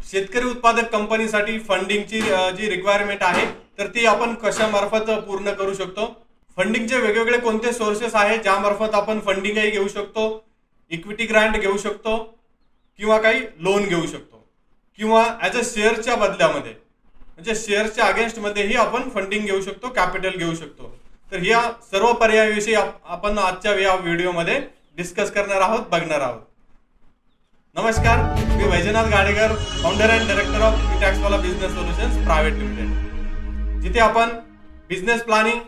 शेतकरी उत्पादक कंपनीसाठी फंडिंगची जी रिक्वायरमेंट आहे तर ती आपण कशा मार्फत पूर्ण करू शकतो। फंडिंगचे वेगवेगळे कोणते सोर्सेस आहेत ज्यामार्फत आपण फंडिंगही घेऊ शकतो, इक्विटी ग्रँट घेऊ शकतो किंवा काही लोन घेऊ शकतो किंवा ॲज अ शेअरच्या बदल्यामध्ये म्हणजे शेअरच्या अगेन्स्टमध्येही आपण फंडिंग घेऊ शकतो, कॅपिटल घेऊ शकतो। तर या सर्व पर्यायाविषयी आपण आजच्या या व्हिडिओमध्ये डिस्कस करणार आहोत, बघणार आहोत। नमस्कार, मी Vaijnath Gadekar, founder and director of Taxwala business solutions private limited, जिथे आपण बिझनेस प्लॅनिंग,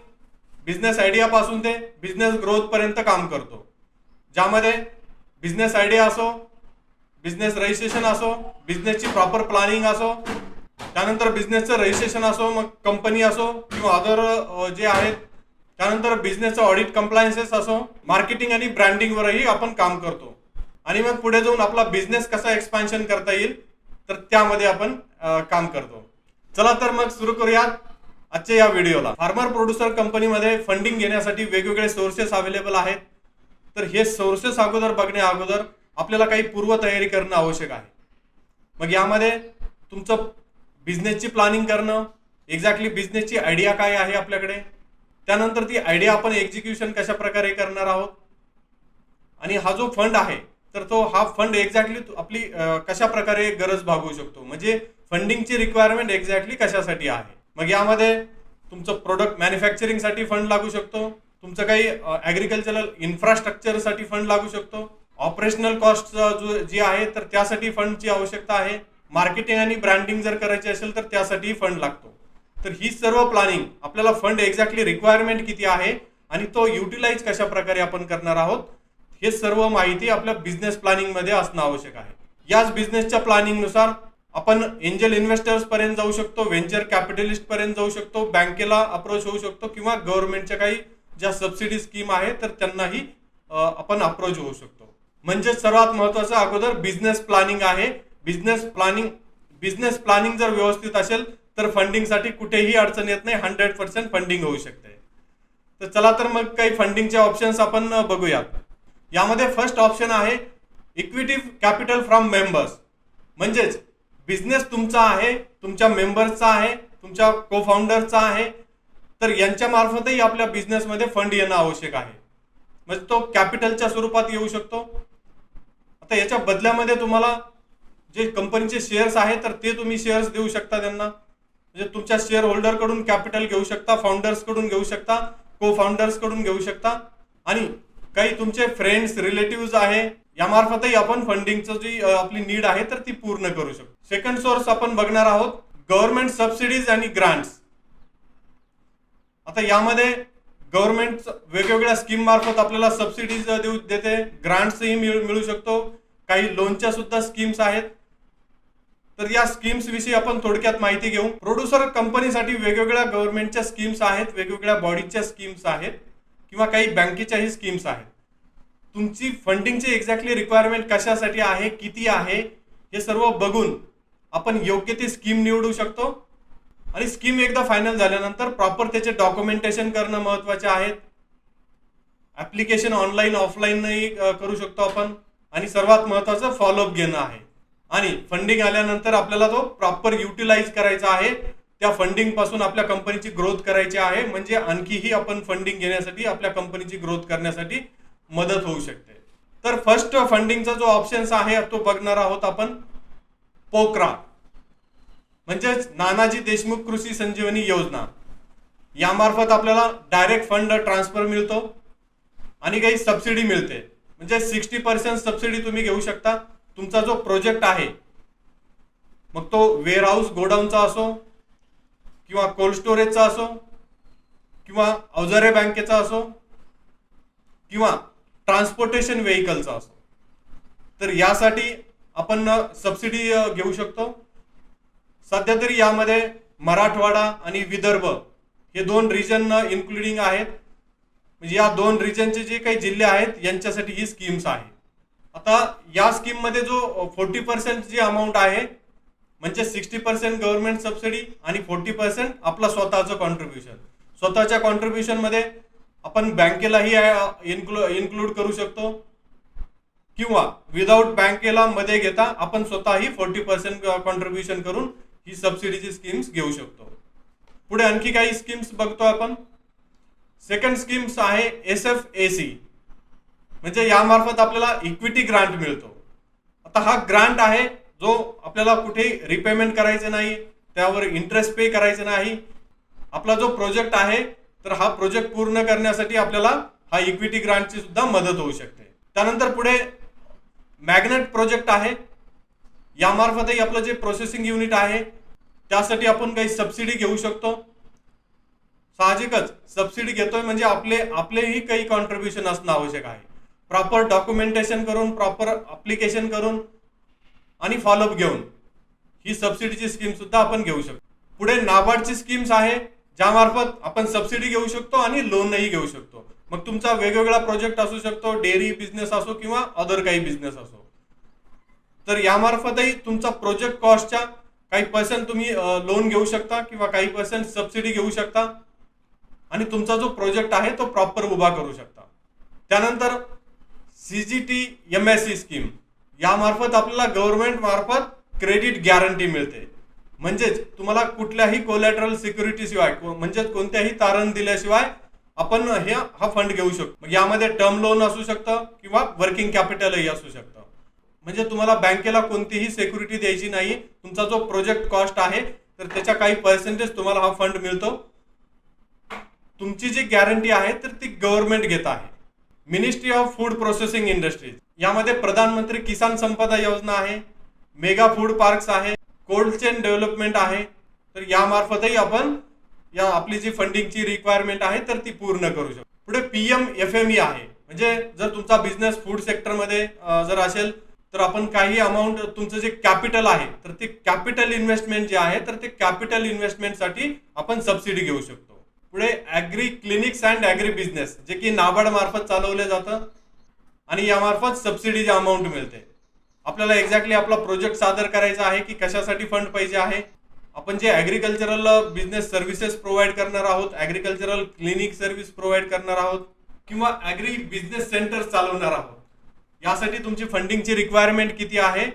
बिझनेस आयडिया पासून ते बिझनेस ग्रोथ पर्यंत काम करतो। ज्यामध्ये बिझनेस आयडिया असो, बिझनेस रजिस्ट्रेशन असो, बिझनेसची प्रॉपर प्लॅनिंग असो, त्यानंतर बिझनेसचं रजिस्ट्रेशन असो, मग कंपनी असो किंवा अदर जे आहेत, त्यानंतर बिझनेसचं ऑडिट कंप्लायन्सेस असो, मार्केटिंग आणि ब्रँडिंगवरही आपण काम करतो। आणि मग पुढे जाऊन आपला बिझनेस कसा एक्सपान्शन करता येईल तर त्यामध्ये आपण काम करतो। चला तर मग सुरू करूयात आजच्या या व्हिडिओला। फार्मर प्रोड्युसर कंपनीमध्ये फंडिंग घेण्यासाठी वेगवेगळे सोर्सेस अवेलेबल आहेत। तर हे सोर्सेस अगोदर बघण्या अगोदर आपल्याला काही पूर्वतयारी करणं आवश्यक आहे। मग यामध्ये तुमचं बिझनेसची प्लॅनिंग करणं, एक्झॅक्टली बिझनेसची आयडिया काय आहे आपल्याकडे, त्यानंतर ती आयडिया आपण एक्झिक्युशन कशा प्रकारे करणार आहोत, आणि हा जो फंड आहे तर तो हा फंड एक्झॅक्टली आपली कशा प्रकारे गरज भागवू शकतो, म्हणजे फंडिंगची रिक्वायरमेंट एक्झॅक्टली कशासाठी आहे। मग यामध्ये तुमचं प्रोडक्ट मॅन्युफॅक्चरिंगसाठी फंड लागू शकतो, तुमचं काही ॲग्रिकल्चरल इन्फ्रास्ट्रक्चरसाठी फंड लागू शकतो, ऑपरेशनल कॉस्ट जी आहे तर त्यासाठी फंडची आवश्यकता आहे, मार्केटिंग आणि ब्रँडिंग जर करायची असेल तर त्यासाठी फंड लागतो। तर ही सर्व प्लॅनिंग आपल्याला फंड एक्झॅक्टली रिक्वायरमेंट किती आहे आणि तो युटिलाइज कशा प्रकारे आपण करणार आहोत, हे सर्व माहिती आपल्या बिझनेस प्लॅनिंग मध्ये असणं आवश्यक आहे। याच बिझनेसच्या प्लॅनिंग नुसार आपण एंजल इन्व्हेस्टर्स पर्यंत जाऊ शकतो, व्हेंचर कॅपिटलिस्ट पर्यंत जाऊ शकतो, बँकेला अप्रोच होऊ शकतो किंवा गव्हर्नमेंटच्या काही ज्या सबसिडी स्कीम आहे तर त्यांनाही आपण अप्रोच होऊ शकतो। म्हणजे सर्वात महत्त्वाचं अगोदर बिझनेस प्लॅनिंग आहे। बिझनेस प्लॅनिंग जर व्यवस्थित असेल तर फंडिंगसाठी कुठेही अडचण येत नाही, 100% फंडिंग होऊ शकते। तर चला तर मग काही फंडिंगचे ऑप्शन्स आपण बघूयात। यामध्ये फर्स्ट ऑप्शन आहे इक्विटी कॅपिटल फ्रॉम मेंबर्स, म्हणजेच बिझनेस तुमचा आहे, तुमच्या मेंबर्सचा आहे, तुमच्या को फाउंडरचा आहे, तर यांच्या मार्फतही आपल्या बिझनेसमध्ये फंड येणं आवश्यक आहे। म्हणजे तो कॅपिटलच्या स्वरूपात येऊ शकतो। आता याच्या बदल्यामध्ये तुम्हाला जे कंपनीचे शेअर्स आहेत तर ते तुम्ही शेअर्स देऊ शकता त्यांना, म्हणजे तुमच्या शेअर होल्डर कडून कॅपिटल घेऊ शकता, फाउंडर्स कडून घेऊ शकता, को फाउंडर्स कडून घेऊ शकता, आणि काही तुमचे फ्रेंड्स रिलेटिव्ह आहे यामार्फतही आपण फंडिंगचं जी आपली नीड आहे तर ती पूर्ण करू शकतो। सेकंड सोर्स आपण बघणार आहोत गव्हर्नमेंट सबसिडीज आणि ग्रांट्स। आता यामध्ये गव्हर्नमेंट वेगवेगळ्या स्कीम मार्फत आपल्याला सबसिडीज देते, ग्रांट्सही मिळू शकतो, काही लोनच्या सुद्धा स्कीम्स आहेत। तर या स्कीम्स विषयी आपण थोडक्यात माहिती घेऊ। प्रोड्युसर कंपनीसाठी वेगवेगळ्या गव्हर्नमेंटच्या स्कीम्स आहेत, वेगवेगळ्या बॉडीच्या स्कीम्स आहेत किंवा काही बँकेच्याही स्कीम्स आहेत। तुमची फंडिंगची एक्झॅक्टली रिक्वायरमेंट कशासाठी आहे, किती आहे, हे सर्व बघून आपण योग्य ती स्कीम निवडू शकतो। आणि स्कीम एकदा फायनल झाल्यानंतर प्रॉपर त्याचे डॉक्युमेंटेशन करणं महत्त्वाचे आहे। ऍप्लिकेशन ऑनलाईन ऑफलाईनही करू शकतो आपण, आणि सर्वात महत्त्वाचं फॉलोअप घेणं आहे। आणि फंडिंग आल्यानंतर आपल्याला तो प्रॉपर युटिलाइज करायचा आहे, त्या फंडिंग पासून आपल्या कंपनीची ग्रोथ करायची आहे, म्हणजे आणखीही आपण फंडिंग घेण्यासाठी आपल्या कंपनीची ग्रोथ करण्यासाठी मदत होऊ शकते। तर फर्स्ट फंडिंगचा जो ऑप्शन्स आहे तो बघणार आहोत आपण पोकरा, म्हणजेच नानाजी देशमुख कृषी संजीवनी योजना। यामार्फत आपल्याला डायरेक्ट फंड ट्रान्सफर मिळतो आणि काही सबसिडी मिळते, म्हणजे 60% सबसिडी तुम्ही घेऊ शकता। तुमचा जो प्रोजेक्ट आहे मग तो वेअरहाऊस गोडाऊनचा असो किंवा कोल्ड स्टोरेजचा असो किंवा अवजारे बँकेचा असो किंवा ट्रान्सपोर्टेशन व्हेकलचा असो, तर यासाठी आपण सबसिडी घेऊ शकतो। सध्या तरी यामध्ये मराठवाडा आणि विदर्भ हे दोन रिजन इन्क्लुडिंग आहेत, म्हणजे या दोन रिजनचे जे काही जिल्हे आहेत यांच्यासाठी ही स्कीम्स आहे। आता या स्कीम मध्ये जो 40% जी अमाऊंट आहे, म्हणजे 60% गव्हर्नमेंट सबसिडी आणि 40% आपला स्वतःचं कॉन्ट्रीब्युशन। स्वतःच्या कॉन्ट्रीब्युशन मध्ये आपण बँकेलाही इन्क्लूड करू शकतो किंवा विदाऊट बँकेला मध्ये घेता आपण स्वतःही 40% कॉन्ट्रीब्युशन करून ही सबसिडीची स्कीम्स घेऊ शकतो. पुढे आणखी काही स्कीम्स बघतो आपण. सेकंड स्कीम्स आहे SFAC, म्हणजे यामार्फत आपल्याला इक्विटी ग्रांट मिळतो. आता हा ग्रांट आहे जो आपल्याला कुठेही रिपेमेंट करायचं नाही, त्यावर इंटरेस्ट पे करायचं नाही. आपला जो प्रोजेक्ट आहे तर हा प्रोजेक्ट पूर्ण करण्यासाठी आपल्याला हा इक्विटी ग्रांटची सुद्धा मदत होऊ शकते. त्यानंतर पुढे मॅग्नेट प्रोजेक्ट आहे. यामार्फतही आपलं जे प्रोसेसिंग युनिट आहे त्यासाठी आपण काही सबसिडी घेऊ शकतो. साहजिकच सबसिडी घेतोय म्हणजे आपलेही काही कॉन्ट्रीब्युशन असणं आवश्यक आहे. प्रॉपर डॉक्युमेंटेशन करून, प्रॉपर अप्लिकेशन करून आणि फॉलोअप घेऊन ही सबसिडीची स्कीम सुद्धा आपण घेऊ शकतो. पुढे नाबार्डची स्कीम्स आहे ज्यामार्फत आपण सबसिडी घेऊ शकतो आणि लोनही घेऊ शकतो. मग तुमचा वेगवेगळा प्रोजेक्ट असू शकतो, डेअरी बिझनेस असो किंवा अदर काही बिझनेस असो. तर यामार्फतही तुमचा प्रोजेक्ट कॉस्टच्या काही पर्सेंट तुम्ही लोन घेऊ शकता किंवा काही पर्सेंट सबसिडी घेऊ शकता आणि तुमचा जो प्रोजेक्ट आहे तो प्रॉपर उभा करू शकता. त्यानंतर CGTMSE स्कीम, यामार्फत आपल्याला गव्हर्नमेंट मार्फत क्रेडिट गॅरंटी मिळते. म्हणजेच तुम्हाला कुठल्याही कोलॅटरल सिक्युरिटी शिवाय, म्हणजेच कोणत्याही तारण दिल्याशिवाय आपण हा फंड घेऊ शकतो. यामध्ये टर्म लोन असू शकतं किंवा वर्किंग कॅपिटलही असू शकतं. म्हणजे तुम्हाला बँकेला कोणतीही सिक्युरिटी द्यायची नाही. तुमचा जो प्रोजेक्ट कॉस्ट आहे तर त्याच्या काही पर्सेंटेज तुम्हाला हा फंड मिळतो. तुमची जी गॅरंटी आहे तर ती गव्हर्नमेंट घेत आहे. Ministry of food processing industries, यामध्ये प्रधानमंत्री किसान संपदा योजना आहे, मेगा फूड पार्क्स आहे, कोल्ड चेन डेव्हलपमेंट आहे. तर यामार्फतही आपण आपली जी फंडिंगची रिक्वायरमेंट आहे तर ती पूर्ण करू शकतो. पुढे PMFME आहे, म्हणजे जर तुमचा बिझनेस फूड सेक्टरमध्ये जर असेल तर आपण काही अमाऊंट, तुमचं जे कॅपिटल आहे तर ते कॅपिटल इन्व्हेस्टमेंट जे आहे तर ते कॅपिटल इन्व्हेस्टमेंटसाठी आपण सबसिडी घेऊ शकतो. पुढे agri clinics and agri business, जे की नाबार्ड मार्फत चालवले जातं आणि यामार्फत सबसिडीची अमाऊंट मिळते. आपल्याला एक्झॅक्टली आपला प्रोजेक्ट सादर करायचा आहे की कशासाठी फंड पाहिजे आहे. आपण जे ॲग्रिकल्चरल बिझनेस सर्व्हिसेस प्रोव्हाइड करणार आहोत, ॲग्रिकल्चरल क्लिनिक सर्व्हिस प्रोव्हाइड करणार आहोत किंवा ॲग्री बिझनेस सेंटर चालवणार आहोत, यासाठी तुमची फंडिंगची रिक्वायरमेंट किती आहे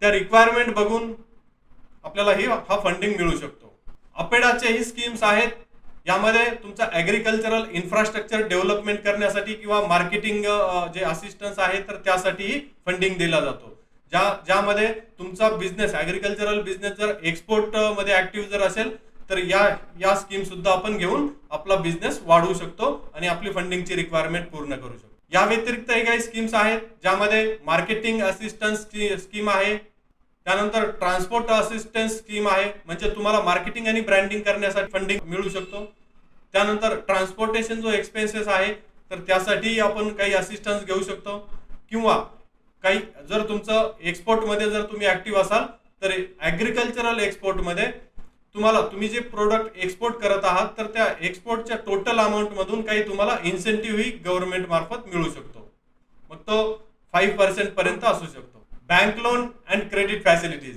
त्या रिक्वायरमेंट बघून आपल्याला हा फंडिंग मिळू शकतो. अपेडाचे ही स्कीम्स आहेत. यामध्ये तुमचा ॲग्रिकल्चरल इन्फ्रास्ट्रक्चर डेव्हलपमेंट करण्यासाठी किंवा मार्केटिंग जे असिस्टन्स आहे तर त्यासाठीही फंडिंग दिला जातो. ज्यामध्ये तुमचा बिझनेस, ॲग्रिकल्चरल बिझनेस जर एक्सपोर्ट मध्ये ऍक्टिव्ह जर असेल तर या स्कीम सुद्धा आपण घेऊन आपला बिझनेस वाढवू शकतो आणि आपली फंडिंगची रिक्वायरमेंट पूर्ण करू शकतो. या व्यतिरिक्तही काही स्कीम्स आहेत ज्यामध्ये मार्केटिंग असिस्टन्स स्कीम आहे. त्यानंतर ट्रान्सपोर्ट असिस्टन्स स्कीम आहे, म्हणजे तुम्हाला मार्केटिंग आणि ब्रँडिंग करण्यासाठी फंडिंग मिळू शकतो. त्यानंतर ट्रान्सपोर्टेशन जो एक्सपेन्सेस आहे तर त्यासाठी आपण काही असिस्टन्स घेऊ शकतो. किंवा काही जर तुमचं एक्सपोर्टमध्ये जर तुम्ही ऍक्टिव्ह असाल तर ॲग्रिकल्चरल एक्सपोर्टमध्ये तुम्ही जे प्रोडक्ट एक्सपोर्ट करत आहात तर त्या एक्सपोर्टच्या टोटल अमाऊंट मधून काही तुम्हाला इन्सेंटिव्ह ही गव्हर्नमेंट मार्फत मिळू शकतो. मग तो 5% पर्यंत असू शकतो. Bank loan and credit facilities,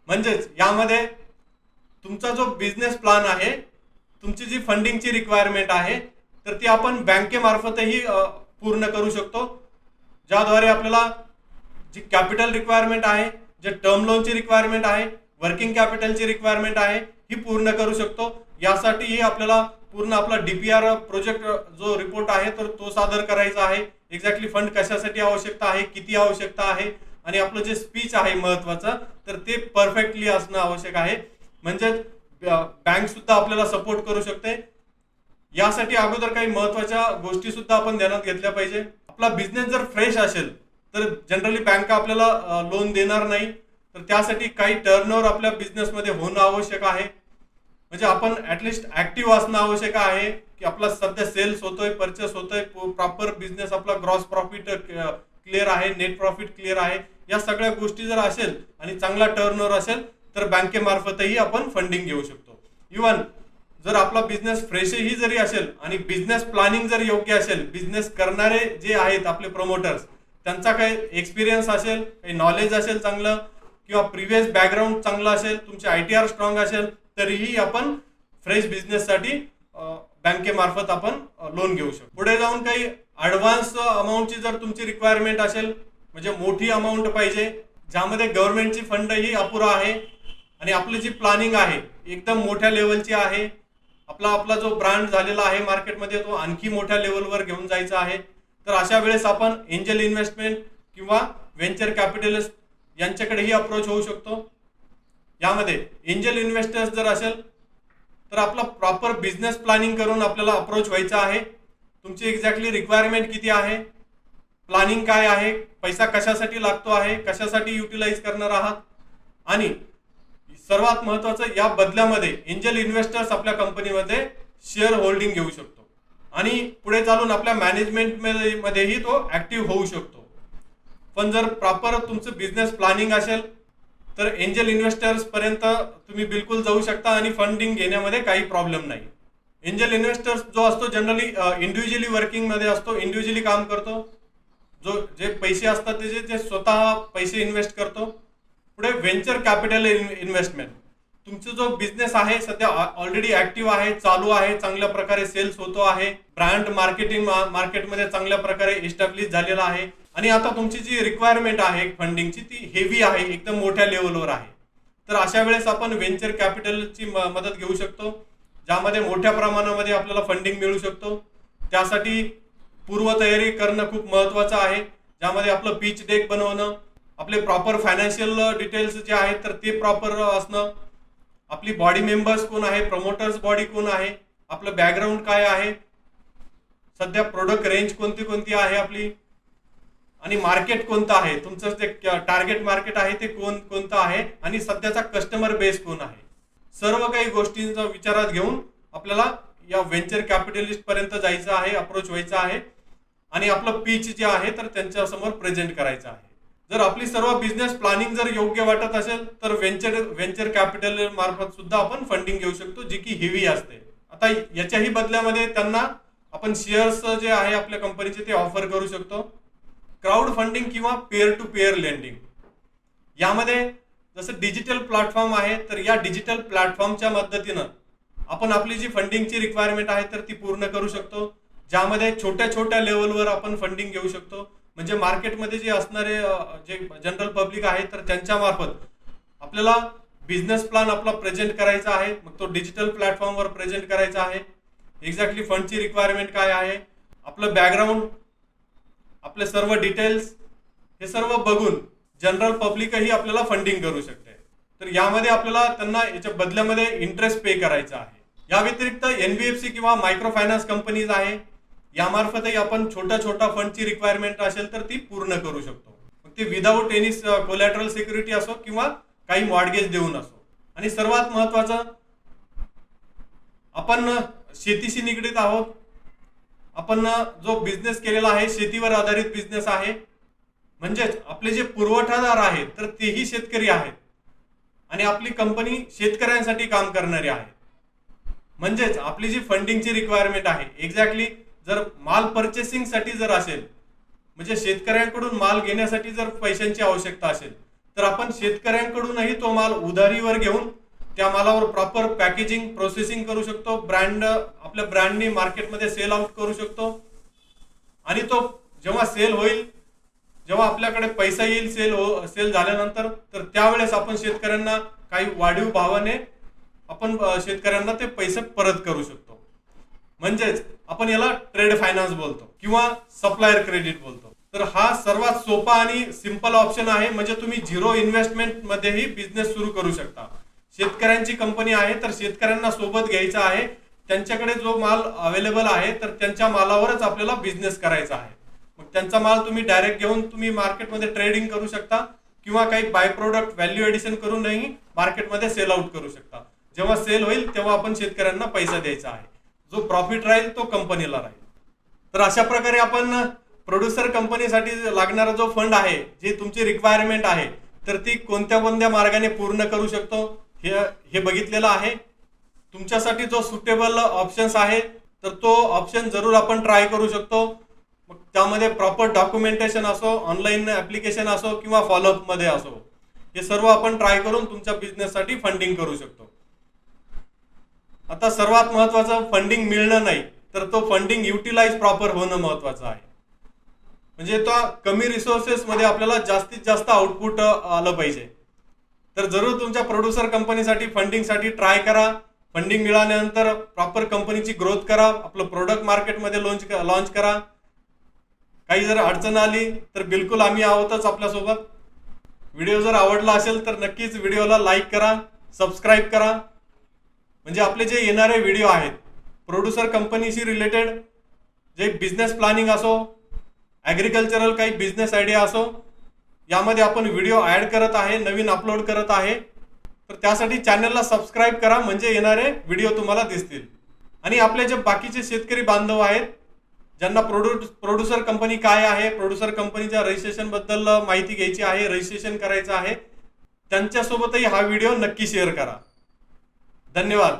म्हणजेच यामध्ये तुमचा जो बिझनेस प्लॅन आहे, तुमची जी फंडिंगची रिक्वायरमेंट आहे तर ती आपण बँकेमार्फतही पूर्ण करू शकतो. ज्याद्वारे आपल्याला जी कॅपिटल रिक्वायरमेंट आहे, जे टर्म लोनची रिक्वायरमेंट आहे, वर्किंग कॅपिटलची रिक्वायरमेंट आहे ही पूर्ण करू शकतो. यासाठीही आपल्याला पूर्ण आपला DPR प्रोजेक्ट जो रिपोर्ट आहे तर तो सादर करायचा आहे. एक्झॅक्टली फंड कशासाठी आवश्यकता आहे, किती आवश्यकता आहे आणि आपलं जे स्पीच आहे महत्वाचं तर ते परफेक्टली असणं आवश्यक आहे. म्हणजे बँक सुद्धा आपल्याला सपोर्ट करू शकते. यासाठी अगोदर काही महत्वाच्या गोष्टी सुद्धा आपण ध्यानात घेतल्या पाहिजे. आपला बिझनेस जर फ्रेश असेल तर जनरली बँक आपल्याला लोन देणार नाही. तर त्यासाठी काही टर्नओव्हर आपल्या बिझनेसमध्ये होणं आवश्यक आहे. म्हणजे आपण ऍटलिस्ट ऍक्टिव्ह असणं आवश्यक आहे की आपला सध्या सेल्स होतोय, परचेस होतोय, प्रॉपर बिझनेस आपला ग्रॉस प्रॉफिट क्लिअर आहे, नेट प्रॉफिट क्लिअर आहे. या सगळ्या गोष्टी जर असेल आणि चांगला टर्नओव्हर असेल तर बँकेमार्फतही आपण फंडिंग घेऊ शकतो. इव्हन जर आपला बिझनेस फ्रेशही जरी असेल आणि बिझनेस प्लॅनिंग जर योग्य असेल, बिझनेस करणारे जे आहेत आपले प्रमोटर्स त्यांचा काही एक्सपिरियन्स असेल, काही नॉलेज असेल चांगलं किंवा प्रिव्हियस बॅकग्राऊंड चांगलं असेल, तुमचे ITR स्ट्रॉंग असेल तरीही आपण फ्रेश बिझनेससाठी बँकेमार्फत आपण लोन घेऊ शकतो. पुढे जाऊन काही ॲडव्हान्स अमाऊंटची जर तुमची रिक्वायरमेंट असेल, म्हणजे मोठी अमाऊंट पाहिजे, ज्यामध्ये गव्हर्नमेंटची फंडही अपुरा आहे आणि आपली जी प्लॅनिंग आहे एकदम मोठ्या लेवलची आहे, आपला आपला जो ब्रँड झालेला आहे मार्केटमध्ये तो आणखी मोठ्या लेवलवर घेऊन जायचा आहे, तर अशा वेळेस आपण एंजल इन्व्हेस्टमेंट किंवा व्हेंचर कॅपिटलिस्ट यांच्याकडेही अप्रोच होऊ शकतो. यामध्ये एंजल इन्व्हेस्टर्स जर असेल तर आपला प्रॉपर बिझनेस प्लॅनिंग करून आपल्याला अप्रोच व्हायचं आहे. तुमची एक्झॅक्टली रिक्वायरमेंट किती आहे, प्लॅनिंग काय आहे, पैसा कशासाठी लागतो आहे, कशासाठी युटिलाइज करणार आहात, आणि सर्वात महत्वाचं या बदल्यामध्ये एंजल इन्व्हेस्टर्स आपल्या कंपनीमध्ये शेअर होल्डिंग घेऊ शकतो आणि पुढे चालून आपल्या मॅनेजमेंट मध्येही तो ऍक्टिव्ह होऊ शकतो. पण जर प्रॉपर तुमचं बिझनेस प्लॅनिंग असेल तर एंजल इन्व्हेस्टर्स पर्यंत तुम्ही बिलकुल जाऊ शकता आणि फंडिंग घेण्यामध्ये काही प्रॉब्लेम नाही. एंजल इन्व्हेस्टर्स जो असतो जनरली इंडिव्हिज्युअली वर्किंग मध्ये असतो, इंडिव्हिज्युअली काम करतो, जो जे पैसे असतात ते स्वतः पैसे इन्व्हेस्ट करतो. पुढे व्हेंचर कॅपिटल इन्व्हेस्टमेंट, तुमचा जो बिझनेस आहे सध्या ऑलरेडी ऍक्टिव्ह आहे, चालू आहे, चांगल्या प्रकारे सेल्स होतो आहे, ब्रँड मार्केटमध्ये चांगल्या प्रकारे इस्टॅब्लिश झालेला आहे आणि आता तुमची जी रिक्वायरमेंट आहे फंडिंगची ती हेवी आहे, एकदम मोठ्या लेवलवर आहे. तर अशा वेळेस आपण व्हेंचर कॅपिटलची मदत घेऊ शकतो, ज्यामध्ये मोठ्या प्रमाणामध्ये आपल्याला फंडिंग मिळू शकतो. त्यासाठी पूर्वतयारी करणं खूप महत्वाचं आहे, ज्यामध्ये आपलं पिच डेक बनवणं, आपले प्रॉपर फायनान्शियल डिटेल्स जे आहेत तर ते प्रॉपर असणं, आपली बॉडी मेंबर्स कोण आहे, प्रमोटर्स बॉडी कोण आहे, आपलं बॅकग्राऊंड काय आहे, सध्या प्रोडक्ट रेंज कोणती कोणती आहे आपली, आणि मार्केट कोणतं आहे, तुमचं जे टार्गेट मार्केट आहे ते कोणतं आहे, आणि सध्याचा कस्टमर बेस कोण आहे. सर्व काही गोष्टींचा विचारात घेऊन आपल्याला या व्हेंचर कॅपिटलिस्ट पर्यंत जायचं आहे, अप्रोच व्हायचं आहे आणि आपलं पिच जे आहे तर त्यांच्या समोर प्रेझेंट करायचं आहे. जर आपली सर्व बिझनेस प्लॅनिंग जर योग्य वाटत असेल तर व्हेंचर कॅपिटल मार्फत सुद्धा आपण फंडिंग घेऊ शकतो, जी की हेवी असते. आता याच्याही बदल्यामध्ये त्यांना आपण शेअर्स जे आहे आपल्या कंपनीचे ते ऑफर करू शकतो. क्राऊड फंडिंग किंवा पेअर टू पेअर लेंडिंग, यामध्ये जसं डिजिटल प्लॅटफॉर्म आहे तर या डिजिटल प्लॅटफॉर्मच्या मदतीनं आपण आपली जी फंडिंगची रिक्वायरमेंट आहे तर ती पूर्ण करू शकतो, ज्यामध्ये छोट्या छोट्या लेवलवर आपण फंडिंग घेऊ शकतो. म्हणजे मार्केटमध्ये जे असणारे जे जनरल पब्लिक आहे तर त्यांच्या मार्फत आपल्याला बिझनेस प्लॅन आपला प्रेझेंट करायचा आहे, मग तो डिजिटल प्लॅटफॉर्मवर प्रेझेंट करायचा आहे. एक्झॅक्टली फंडची रिक्वायरमेंट काय आहे, आपलं बॅकग्राऊंड, आपले सर्व डिटेल्स, हे सर्व बघून जनरल पब्लिकही आपल्याला फंडिंग करू शकते. तर यामध्ये आपल्याला त्यांना याच्या बदल्यामध्ये इंटरेस्ट पे करायचा आहे. या व्यतिरिक्त एनबीएफसी किंवा मायक्रो फायनान्स कंपनीज आहे, यामार्फतही आपण छोटा फंडची रिक्वायरमेंट असेल तर ती पूर्ण करू शकतो. मग ते विदाऊट एनी कोलॅटरल सिक्युरिटी असो किंवा काही मॉर्गेज देऊन असो. आणि सर्वात महत्वाचं, आपण शेतीशी निगडीत आहोत, आपण जो बिझनेस केलेला आहे शेतीवर आधारित बिझनेस आहे, म्हणजेच आपले जे पुरवठादार आहेत तर तेही शेतकरी आहेत आणि आपली कंपनी शेतकऱ्यांसाठी काम करणारी आहे. म्हणजेच आपली जी फंडिंगची रिक्वायरमेंट आहे एक्झॅक्टली जर माल पर्चेसिंग साठी जर असेल, म्हणजे शेतकऱ्यांकडून माल घेण्यासाठी जर पैशांची आवश्यकता असेल तर आपण शेतकऱ्यांकडूनही तो माल उधारीवर घेऊन त्या मालावर प्रॉपर पॅकेजिंग प्रोसेसिंग करू शकतो, ब्रँड आपल्या ब्रँडनी मार्केटमध्ये सेल आउट करू शकतो. आणि तो जेव्हा सेल होईल, जेव्हा आपल्याकडे पैसा येईल सेल झाल्यानंतर, तर त्यावेळेस आपण शेतकऱ्यांना काही वाढीव भावाने आपण शेतकऱ्यांना ते पैसे परत करू शकतो. म्हणजेच आपण याला ट्रेड फायनान्स बोलतो किंवा सप्लायर क्रेडिट बोलतो. तर हा सर्वात सोपा आणि सिंपल ऑप्शन आहे, म्हणजे तुम्ही झिरो इन्व्हेस्टमेंट मध्येही बिझनेस सुरू करू शकता. शेतकऱ्यांची कंपनी आहे तर शेतकऱ्यांना सोबत घ्यायचं आहे, त्यांच्याकडे जो माल अवेलेबल आहे तर त्यांच्या मालावरच आपल्याला बिझनेस करायचा आहे. मग त्यांचा माल तुम्ही डायरेक्ट घेऊन तुम्ही मार्केटमध्ये ट्रेडिंग करू शकता किंवा काही बाय प्रोडक्ट व्हॅल्यू एडिशन करूनही मार्केटमध्ये सेल आउट करू शकता. जेव्हा सेल होईल तेव्हा आपण शेतकऱ्यांना पैसा द्यायचा आहे, जो प्रॉफिट राहील तो कंपनीला राहील. तर अशा प्रकारे आपण प्रोड्युसर कंपनीसाठी लागणारा जो फंड आहे, जी तुमची रिक्वायरमेंट आहे तर ती कोणत्या कोणत्या मार्गाने पूर्ण करू शकतो हे बघितलेलं आहे. तुमच्यासाठी जो सुटेबल ऑप्शन्स आहे तर तो ऑप्शन जरूर आपण ट्राय करू शकतो. मग त्यामध्ये प्रॉपर डॉक्युमेंटेशन असो, ऑनलाईन ऍप्लिकेशन असो किंवा फॉलोअप मध्ये असो, हे सर्व आपण ट्राय करून तुमच्या बिझनेससाठी फंडिंग करू शकतो. आता सर्वात महत्वाचं, फंडिंग मिळणं नाही तर तो फंडिंग युटिलाइज प्रॉपर होणं महत्वाचं आहे. म्हणजे त्या कमी रिसोर्सेस मध्ये आपल्याला जास्तीत जास्त आउटपुट आलं पाहिजे. तर जरूर तुमच्या प्रोड्युसर कंपनीसाठी फंडिंगसाठी ट्राय करा. फंडिंग मिळाल्यानंतर प्रॉपर कंपनीची ग्रोथ करा, आपलं प्रोडक्ट मार्केटमध्ये लॉन्च करा. काही जर अडचण आली तर बिलकुल आम्ही आहोतच आपल्यासोबत. व्हिडिओ जर आवडला असेल तर नक्कीच व्हिडिओला लाईक करा, सबस्क्राईब करा. म्हणजे आपले जे येणारे व्हिडिओ आहेत प्रोड्युसर कंपनीशी रिलेटेड, जे बिझनेस प्लॅनिंग असो, ॲग्रिकल्चरल काही बिझनेस आयडिया असो, यामध्ये आपण व्हिडिओ ॲड करत आहे, नवीन अपलोड करत आहे. तर त्यासाठी चॅनलला सबस्क्राईब करा, म्हणजे येणारे व्हिडिओ तुम्हाला दिसतील. आणि आपले जे बाकीचे शेतकरी बांधव आहेत ज्यांना प्रोड्युसर कंपनी काय आहे, प्रोड्युसर कंपनीच्या रजिस्ट्रेशन बद्दल माहिती घ्यायची आहे, रजिस्ट्रेशन करायचं आहे, त्यांच्यासोबतही हा व्हिडिओ नक्की शेअर करा. धन्यवाद.